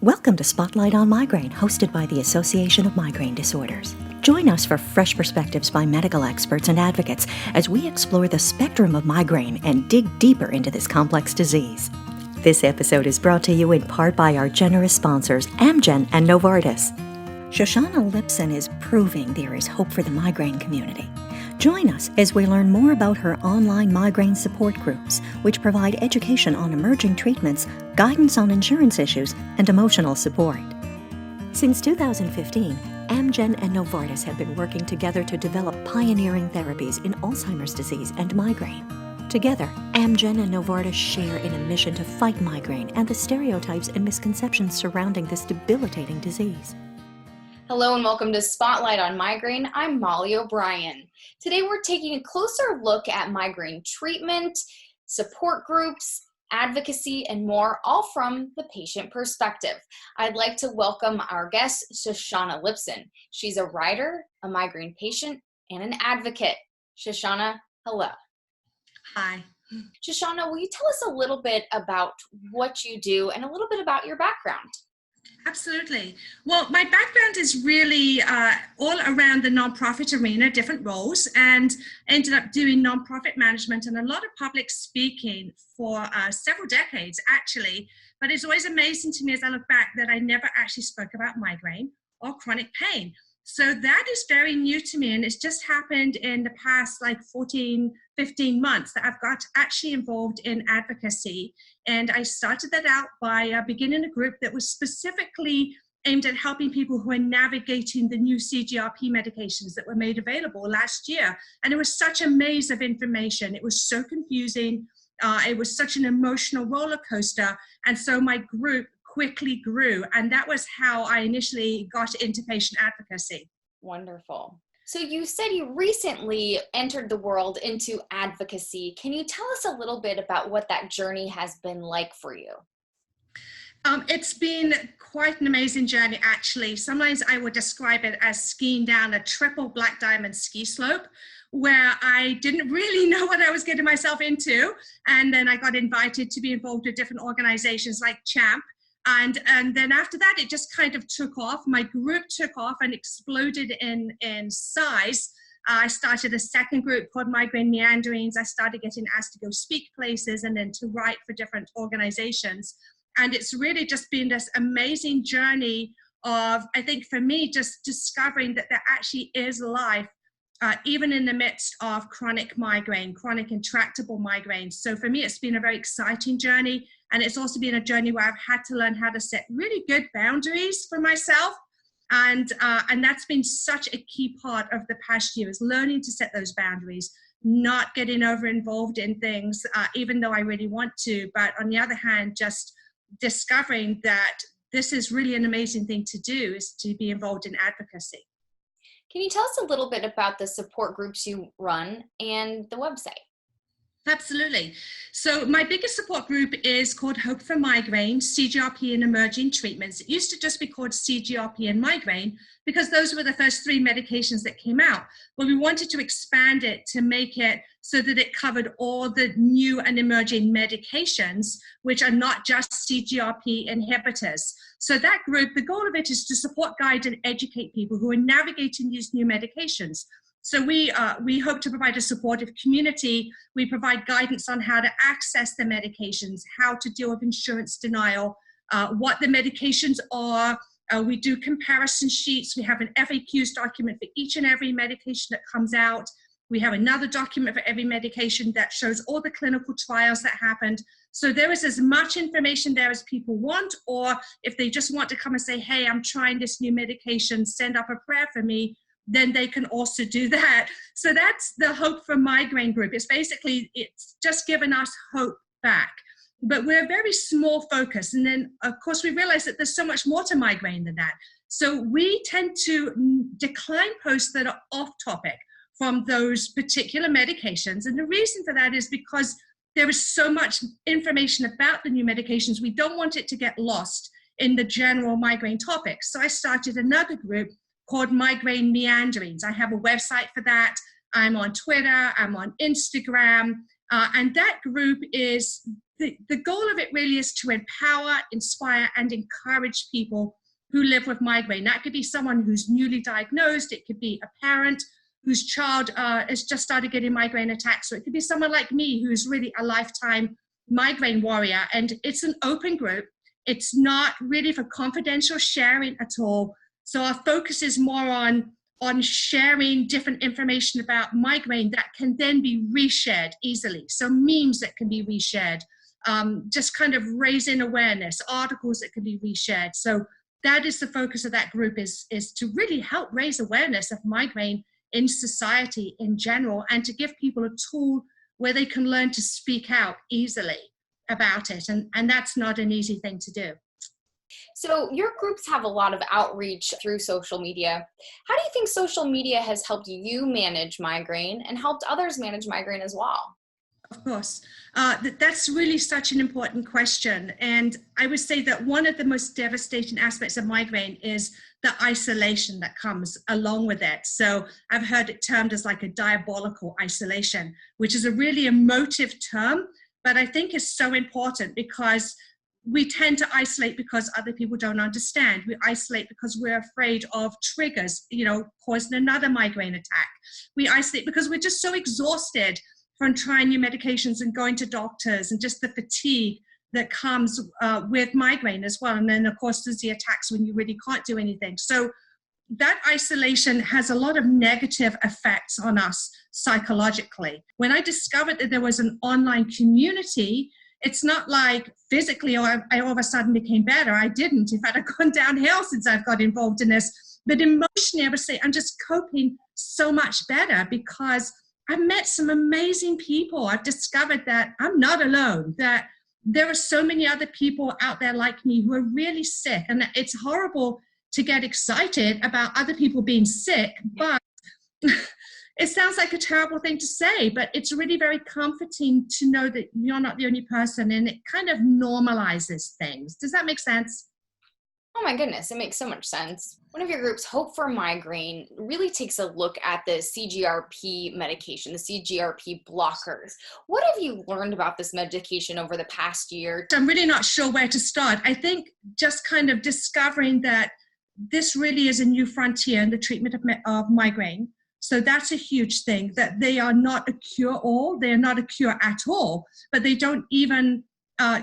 Welcome to Spotlight on Migraine, hosted by the Association of Migraine Disorders. Join us for fresh perspectives by medical experts and advocates as we explore the spectrum of migraine and dig deeper into this complex disease. This episode is brought to you in part by our generous sponsors, Amgen and Novartis. Shoshana Lipson is proving there is hope for the migraine community. Join us as we learn more about her online migraine support groups, which provide education on emerging treatments, guidance on insurance issues, and emotional support. Since 2015, Amgen and Novartis have been working together to develop pioneering therapies in Alzheimer's disease and migraine. Together, Amgen and Novartis share in a mission to fight migraine and the stereotypes and misconceptions surrounding this debilitating disease. Hello and welcome to Spotlight on Migraine. I'm Molly O'Brien. Today we're taking a closer look at migraine treatment, support groups, advocacy, and more, all from the patient perspective. I'd like to welcome our guest, Shoshana Lipson. She's a writer, a migraine patient, and an advocate. Shoshana, hello. Hi. Shoshana, will you tell us a little bit about what you do and a little bit about your background? Absolutely. Well, my background is really all around the nonprofit arena, different roles, and ended up doing nonprofit management and a lot of public speaking for several decades, actually. But it's always amazing to me as I look back that I never actually spoke about migraine or chronic pain. So that is very new to me, and it's just happened in the past 14, 15 months that I've got actually involved in advocacy. And I started that out by beginning a group that was specifically aimed at helping people who are navigating the new CGRP medications that were made available last year. And it was such a maze of information. It was so confusing. It was such an emotional roller coaster. And so my group quickly grew, and that was how I initially got into patient advocacy. Wonderful. So you said you recently entered the world into advocacy. Can you tell us a little bit about what that journey has been like for you? It's been quite an amazing journey, actually. Sometimes I would describe it as skiing down a triple black diamond ski slope, where I didn't really know what I was getting myself into. And then I got invited to be involved with different organizations like CHAMP. And then after that, it just kind of took off. My group took off and exploded in size. I started a second group called Migraine Meanderings. I started getting asked to go speak places and then to write for different organizations. And it's really just been this amazing journey of, I think for me, just discovering that there actually is life, even in the midst of chronic migraine, chronic intractable migraine. So for me, it's been a very exciting journey. And it's also been a journey where I've had to learn how to set really good boundaries for myself. And that's been such a key part of the past year, is learning to set those boundaries, not getting over involved in things, even though I really want to. But on the other hand, just discovering that this is really an amazing thing to do, is to be involved in advocacy. Can you tell us a little bit about the support groups you run and the website? Absolutely. So my biggest support group is called Hope for Migraine, CGRP and Emerging Treatments. It used to just be called CGRP and Migraine because those were the first three medications that came out. But we wanted to expand it to make it so that it covered all the new and emerging medications, which are not just CGRP inhibitors. So that group, the goal of it is to support, guide, and educate people who are navigating these new medications. So we hope to provide a supportive community. We provide guidance on how to access the medications, how to deal with insurance denial, what the medications are. We do comparison sheets. We have an FAQs document for each and every medication that comes out. We have another document for every medication that shows all the clinical trials that happened. So there is as much information there as people want, or if they just want to come and say, hey, I'm trying this new medication, send up a prayer for me, then they can also do that. So that's the Hope for Migraine group. It's just given us hope back. But we're a very small focus. And then, of course, we realize that there's so much more to migraine than that. So we tend to decline posts that are off topic from those particular medications. And the reason for that is because there is so much information about the new medications. We don't want it to get lost in the general migraine topics. So I started another group called Migraine Meanderings. I have a website for that. I'm on Twitter, I'm on Instagram, and that group is the goal of it really is to empower, inspire, and encourage people who live with migraine. That could be someone who's newly diagnosed. It could be a parent whose child has just started getting migraine attacks. So it could be someone like me who's really a lifetime migraine warrior. And it's an open group. It's not really for confidential sharing at all. So our focus is more on sharing different information about migraine that can then be reshared easily. So memes that can be reshared, just kind of raising awareness, articles that can be reshared. So that is the focus of that group, is to really help raise awareness of migraine in society in general, and to give people a tool where they can learn to speak out easily about it. And that's not an easy thing to do. So your groups have a lot of outreach through social media. How do you think social media has helped you manage migraine and helped others manage migraine as well? Of course. That's really such an important question. And I would say that one of the most devastating aspects of migraine is the isolation that comes along with it. So I've heard it termed as like a diabolical isolation, which is a really emotive term, but I think is so important because we tend to isolate because other people don't understand. We isolate because we're afraid of triggers, causing another migraine attack. We isolate because we're just so exhausted from trying new medications and going to doctors, and just the fatigue that comes with migraine as well. And then, of course, there's the attacks when you really can't do anything. So that isolation has a lot of negative effects on us psychologically. When I discovered that there was an online community, it's not like physically I all of a sudden became better. I didn't. In fact, I've gone downhill since I've got involved in this. But emotionally, I would say I'm just coping so much better because I've met some amazing people. I've discovered that I'm not alone, that there are so many other people out there like me who are really sick. And it's horrible to get excited about other people being sick, but it sounds like a terrible thing to say, but it's really very comforting to know that you're not the only person, and it kind of normalizes things. Does that make sense? Oh my goodness, it makes so much sense. One of your groups, Hope for Migraine, really takes a look at the CGRP medication, the CGRP blockers. What have you learned about this medication over the past year? I'm really not sure where to start. I think just kind of discovering that this really is a new frontier in the treatment of migraine. So that's a huge thing, that they are not a cure-all. They are not a cure at all, but they don't even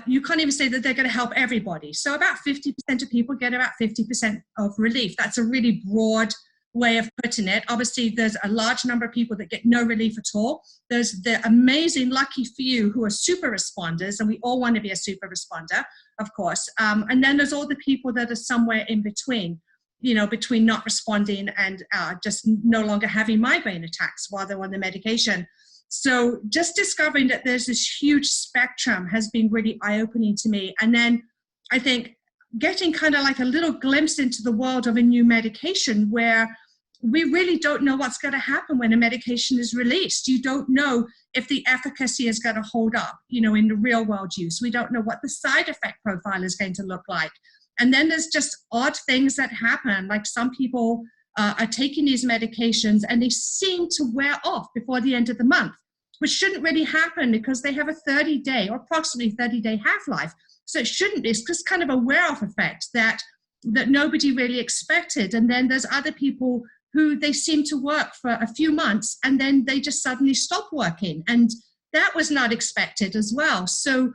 you can't even say that they're going to help everybody. So about 50% of people get about 50% of relief. That's a really broad way of putting it. Obviously, there's a large number of people that get no relief at all. There's the amazing, lucky few who are super responders, and we all want to be a super responder, of course. And then there's all the people that are somewhere in between, between not responding and just no longer having migraine attacks while they're on the medication. So just discovering that there's this huge spectrum has been really eye-opening to me. And then I think getting kind of like a little glimpse into the world of a new medication where we really don't know what's going to happen when a medication is released. You don't know if the efficacy is going to hold up, in the real world use. We don't know what the side effect profile is going to look like. And then there's just odd things that happen. Like some people are taking these medications and they seem to wear off before the end of the month, which shouldn't really happen because they have a 30-day or approximately 30-day half-life. So it shouldn't be. It's just kind of a wear-off effect that nobody really expected. And then there's other people who they seem to work for a few months and then they just suddenly stop working. And that was not expected as well. So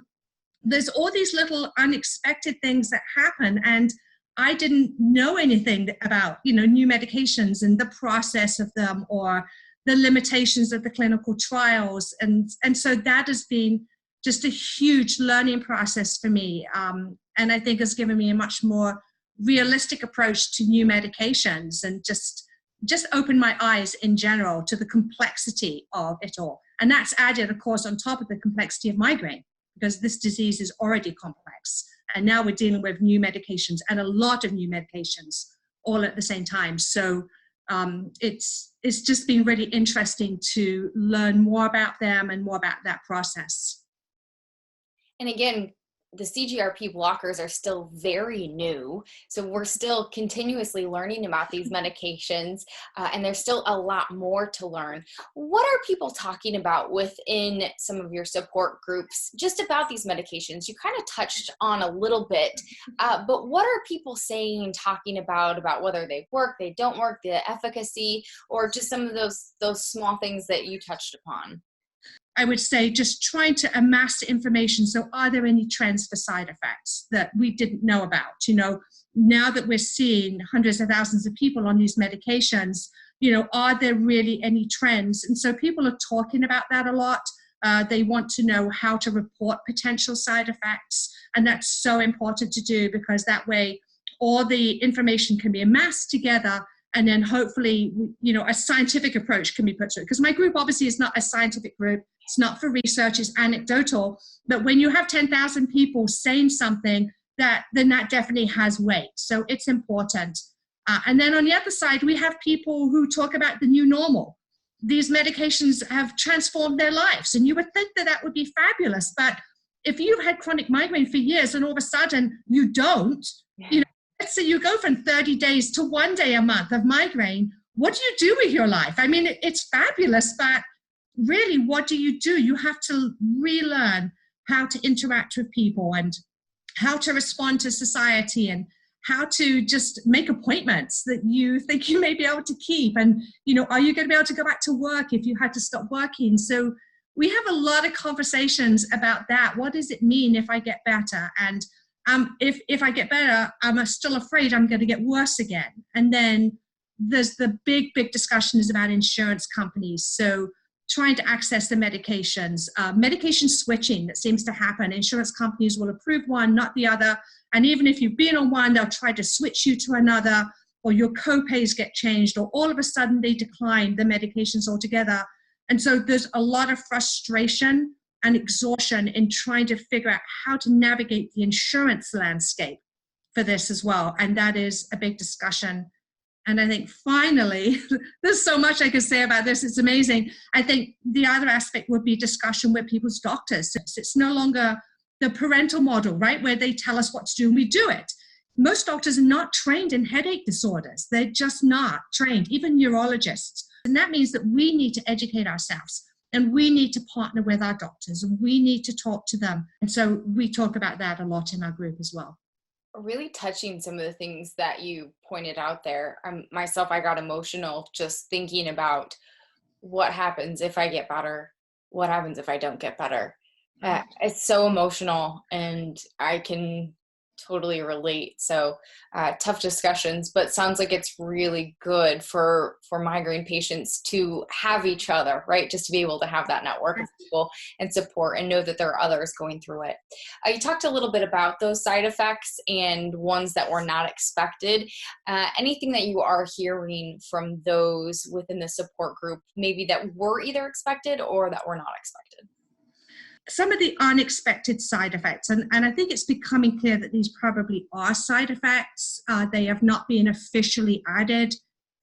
there's all these little unexpected things that happen. And I didn't know anything about, new medications and the process of them or the limitations of the clinical trials. And so that has been just a huge learning process for me. And I think has given me a much more realistic approach to new medications and just opened my eyes in general to the complexity of it all. And that's added, of course, on top of the complexity of migraine, because this disease is already complex. And now we're dealing with new medications and a lot of new medications all at the same time. So it's just been really interesting to learn more about them and more about that process. And again, the CGRP blockers are still very new. So we're still continuously learning about these medications, and there's still a lot more to learn. What are people talking about within some of your support groups just about these medications? You kind of touched on a little bit, but what are people saying, talking about whether they work, they don't work, the efficacy, or just some of those small things that you touched upon? I would say just trying to amass the information. So are there any trends for side effects that we didn't know about? Now that we're seeing hundreds of thousands of people on these medications, are there really any trends? And so people are talking about that a lot. They want to know how to report potential side effects. And that's so important to do, because that way all the information can be amassed together. And then hopefully, a scientific approach can be put to it. Because my group obviously is not a scientific group. It's not for research, it's anecdotal. But when you have 10,000 people saying something, then that definitely has weight. So it's important. And then on the other side, we have people who talk about the new normal. These medications have transformed their lives. And you would think that would be fabulous. But if you've had chronic migraine for years and all of a sudden you don't, let's say you go from 30 days to 1 day a month of migraine, what do you do with your life? I mean, it's fabulous, but really, what do? You have to relearn how to interact with people and how to respond to society and how to just make appointments that you think you may be able to keep. And, are you going to be able to go back to work if you had to stop working? So we have a lot of conversations about that. What does it mean if I get better? And if I get better, I'm still afraid I'm going to get worse again. And then there's the big discussion is about insurance companies. So trying to access the medications, medication switching that seems to happen. Insurance companies will approve one, not the other. And even if you've been on one, they'll try to switch you to another, or your co-pays get changed, or all of a sudden they decline the medications altogether. And so there's a lot of frustration and exhaustion in trying to figure out how to navigate the insurance landscape for this as well. And that is a big discussion. And I think finally, there's so much I could say about this. It's amazing. I think the other aspect would be discussion with people's doctors. It's no longer the parental model, right, where they tell us what to do and we do it. Most doctors are not trained in headache disorders. They're just not trained, even neurologists. And that means that we need to educate ourselves, and we need to partner with our doctors, and we need to talk to them. And so we talk about that a lot in our group as well. Really touching some of the things that you pointed out there. Myself, I got emotional just thinking about what happens if I get better, what happens if I don't get better. It's so emotional, and I can totally relate. So tough discussions, but sounds like it's really good for migraine patients to have each other, right? Just to be able to have that network of people and support and know that there are others going through it. You talked a little bit about those side effects and ones that were not expected. Anything that you are hearing from those within the support group, maybe that were either expected or that were not expected? Some of the unexpected side effects, and I think it's becoming clear that these probably are side effects. They have not been officially added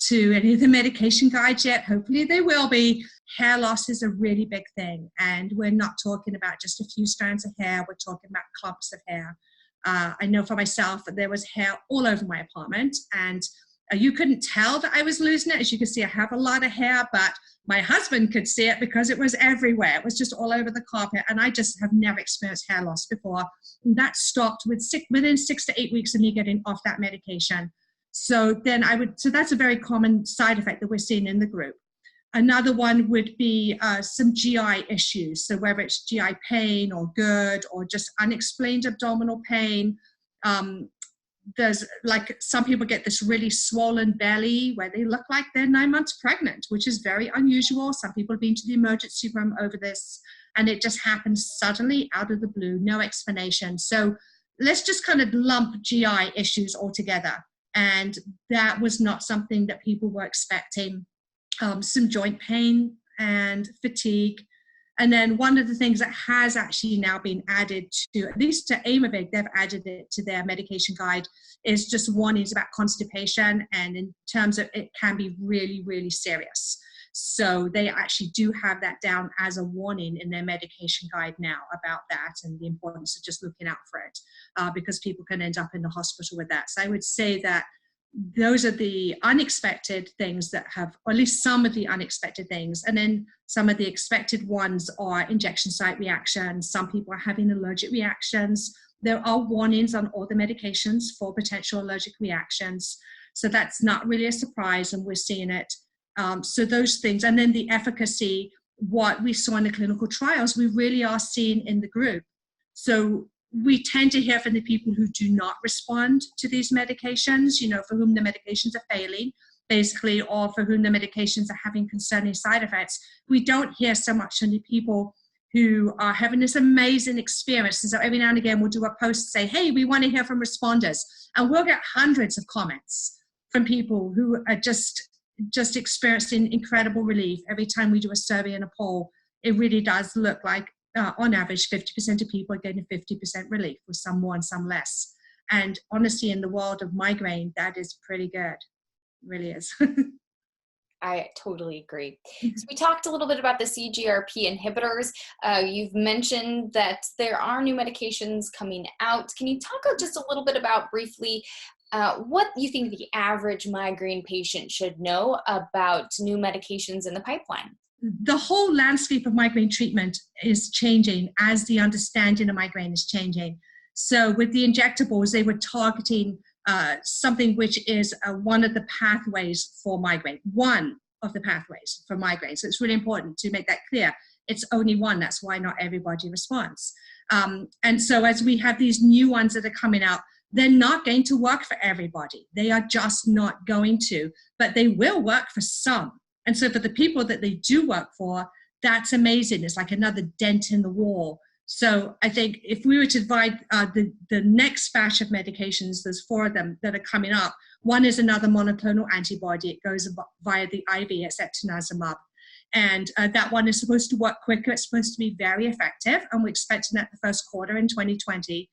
to any of the medication guides yet. Hopefully they will be. Hair loss is a really big thing, and we're not talking about just a few strands of hair. We're talking about clumps of hair. I know for myself that there was hair all over my apartment, and you couldn't tell that I was losing it. As you can see, I have a lot of hair, but my husband could see it because it was everywhere. It was just all over the carpet. And I just have never experienced hair loss before. And that stopped within 6 to 8 weeks of me getting off that medication. So that's a very common side effect that we're seeing in the group. Another one would be some GI issues. So whether it's GI pain or GERD or just unexplained abdominal pain. There's like some people get this really swollen belly where they look like they're 9 months pregnant, which is very unusual. Some people have been to the emergency room over this, and it just happens suddenly out of the blue, no explanation. So let's just kind of lump GI issues all together. And that was not something that people were expecting. Some joint pain and fatigue. And then one of the things that has actually now been added to, at least to Aimovig, they've added it to their medication guide, is just warnings about constipation. And in terms of it can be really, really serious. So they actually do have that down as a warning in their medication guide now about that and the importance of just looking out for it, because people can end up in the hospital with that. So I would say that those are the unexpected things that have, or at least some of the unexpected things. And then some of the expected ones are injection site reactions. Some people are having allergic reactions. There are warnings on all the medications for potential allergic reactions. So that's not really a surprise, and we're seeing it. So those things, and then the efficacy, what we saw in the clinical trials, we really are seeing in the group. So we tend to hear from the people who do not respond to these medications, you know, for whom the medications are failing, basically, or for whom the medications are having concerning side effects. We don't hear so much from the people who are having this amazing experience. And so every now and again, we'll do a post, say, hey, we want to hear from responders. And we'll get hundreds of comments from people who are just experiencing incredible relief. Every time we do a survey and a poll, it really does look like, on average, 50% of people are getting 50% relief, with some more and some less. And honestly, in the world of migraine, that is pretty good. It really is. I totally agree. So we talked a little bit about the CGRP inhibitors. You've mentioned that there are new medications coming out. Can you talk just a little bit about briefly what you think the average migraine patient should know about new medications in the pipeline? The whole landscape of migraine treatment is changing as the understanding of migraine is changing. So with the injectables, they were targeting something which is one of the pathways for migraine, one of the pathways for migraine. So it's really important to make that clear. It's only one. That's why not everybody responds. And so as we have these new ones that are coming out, they're not going to work for everybody. They are just not going to, but they will work for some. And so for the people that they do work for, that's amazing. It's like another dent in the wall. So I think if we were to divide the next batch of medications, there's 4 of them that are coming up. One is another monoclonal antibody. It goes via the IV, it's eptinezumab. And that one is supposed to work quicker. It's supposed to be very effective. And we're expecting that the first quarter in 2020.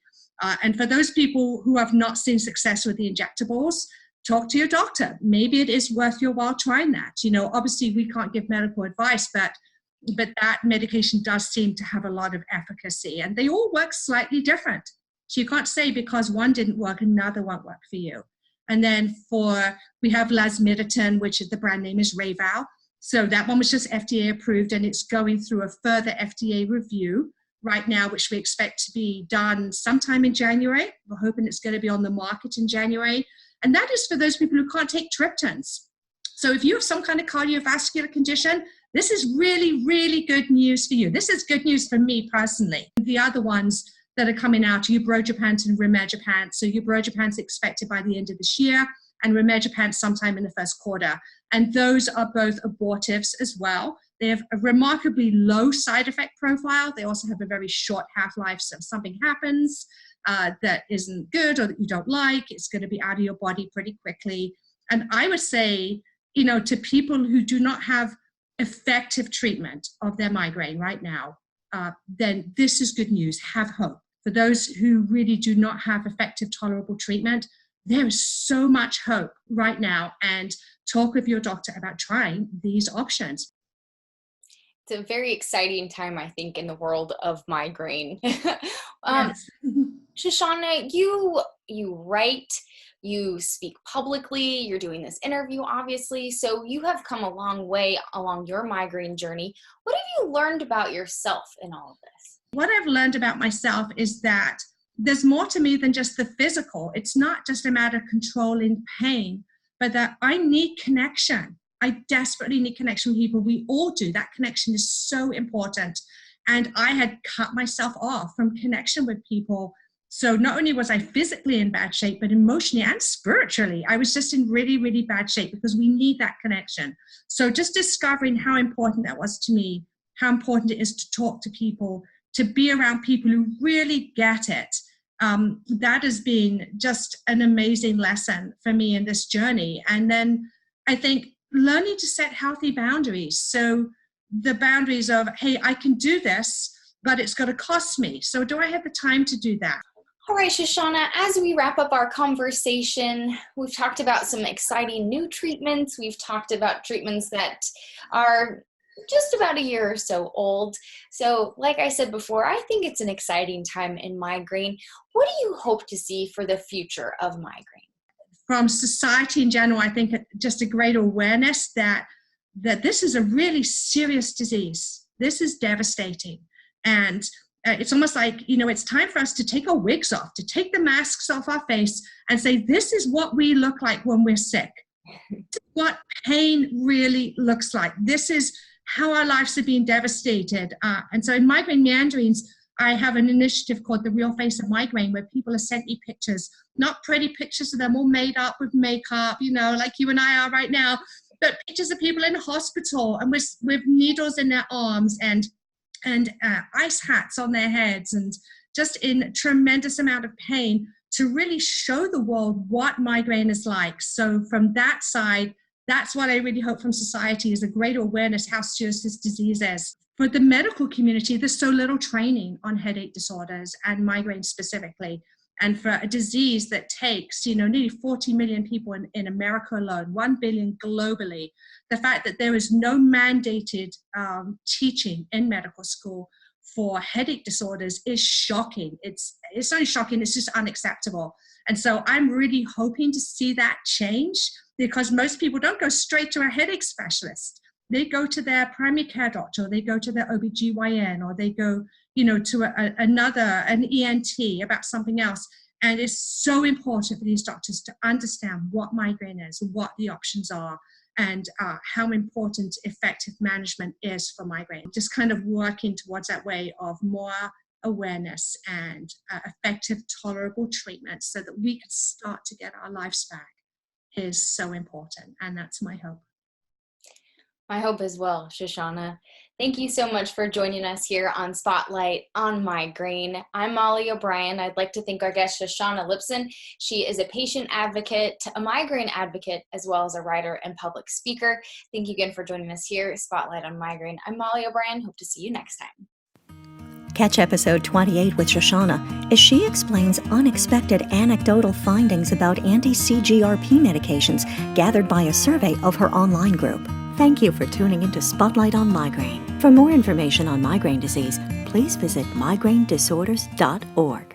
And for those people who have not seen success with the injectables, talk to your doctor. Maybe it is worth your while trying that. You know, obviously we can't give medical advice, but that medication does seem to have a lot of efficacy, and they all work slightly different. So you can't say because one didn't work, another won't work for you. And then we have lasmiditan, which is the brand name is Rayvow. So that one was just FDA approved, and it's going through a further FDA review right now, which we expect to be done sometime in January. We're hoping it's going to be on the market in January. And that is for those people who can't take triptans. So if you have some kind of cardiovascular condition, this is really, really good news for you. This is good news for me personally. The other ones that are coming out, ubrogepant and rimegepant. So ubrogepant's expected by the end of this year, and rimegepant sometime in the first quarter. And those are both abortives as well. They have a remarkably low side effect profile. They also have a very short half-life. So if something happens that isn't good or that you don't like, it's going to be out of your body pretty quickly. And I would say, you know, to people who do not have effective treatment of their migraine right now, then this is good news. Have hope. For those who really do not have effective, tolerable treatment, there is so much hope right now, and talk with your doctor about trying these options. It's a very exciting time, I think, in the world of migraine. Yes. Shoshana, you write, you speak publicly, you're doing this interview, obviously, so you have come a long way along your migraine journey. What have you learned about yourself in all of this? What I've learned about myself is that there's more to me than just the physical. It's not just a matter of controlling pain, but that I need connection. I desperately need connection with people. We all do. That connection is so important. And I had cut myself off from connection with people. So not only was I physically in bad shape, but emotionally and spiritually, I was just in really, really bad shape, because we need that connection. So just discovering how important that was to me, how important it is to talk to people, to be around people who really get it. That has been just an amazing lesson for me in this journey. And then I think learning to set healthy boundaries. So the boundaries of, hey, I can do this, but it's going to cost me. So do I have the time to do that? All right, Shoshana, as we wrap up our conversation, we've talked about some exciting new treatments. We've talked about treatments that are just about a year or so old. So like I said before, I think it's an exciting time in migraine. What do you hope to see for the future of migraine? From society in general, I think just a greater awareness that this is a really serious disease. This is devastating. And it's almost like, it's time for us to take our wigs off, to take the masks off our face and say, this is what we look like when we're sick. This is what pain really looks like. This is how our lives are being devastated. And so in Migraine Meanderings, I have an initiative called The Real Face of Migraine, where people have sent me pictures, not pretty pictures of them all made up with makeup, like you and I are right now, but pictures of people in a hospital and with needles in their arms and ice hats on their heads and just in tremendous amount of pain, to really show the world what migraine is like. So from that side, that's what I really hope from society, is a greater awareness how serious this disease is. For the medical community, there's so little training on headache disorders and migraine specifically. And for a disease that takes, nearly 40 million people in America alone, 1 billion globally, the fact that there is no mandated teaching in medical school for headache disorders is shocking. It's not only shocking, it's just unacceptable. And so I'm really hoping to see that change, because most people don't go straight to a headache specialist. They go to their primary care doctor, or they go to their OBGYN, or they go, to an ENT about something else. And it's so important for these doctors to understand what migraine is, what the options are, and how important effective management is for migraine. Just kind of working towards that way of more awareness and effective, tolerable treatment so that we can start to get our lives back is so important. And that's my hope. My hope as well, Shoshana. Thank you so much for joining us here on Spotlight on Migraine. I'm Molly O'Brien. I'd like to thank our guest, Shoshana Lipson. She is a patient advocate, a migraine advocate, as well as a writer and public speaker. Thank you again for joining us here, Spotlight on Migraine. I'm Molly O'Brien. Hope to see you next time. Catch episode 28 with Shoshana as she explains unexpected anecdotal findings about anti-CGRP medications gathered by a survey of her online group. Thank you for tuning into Spotlight on Migraine. For more information on migraine disease, please visit migrainedisorders.org.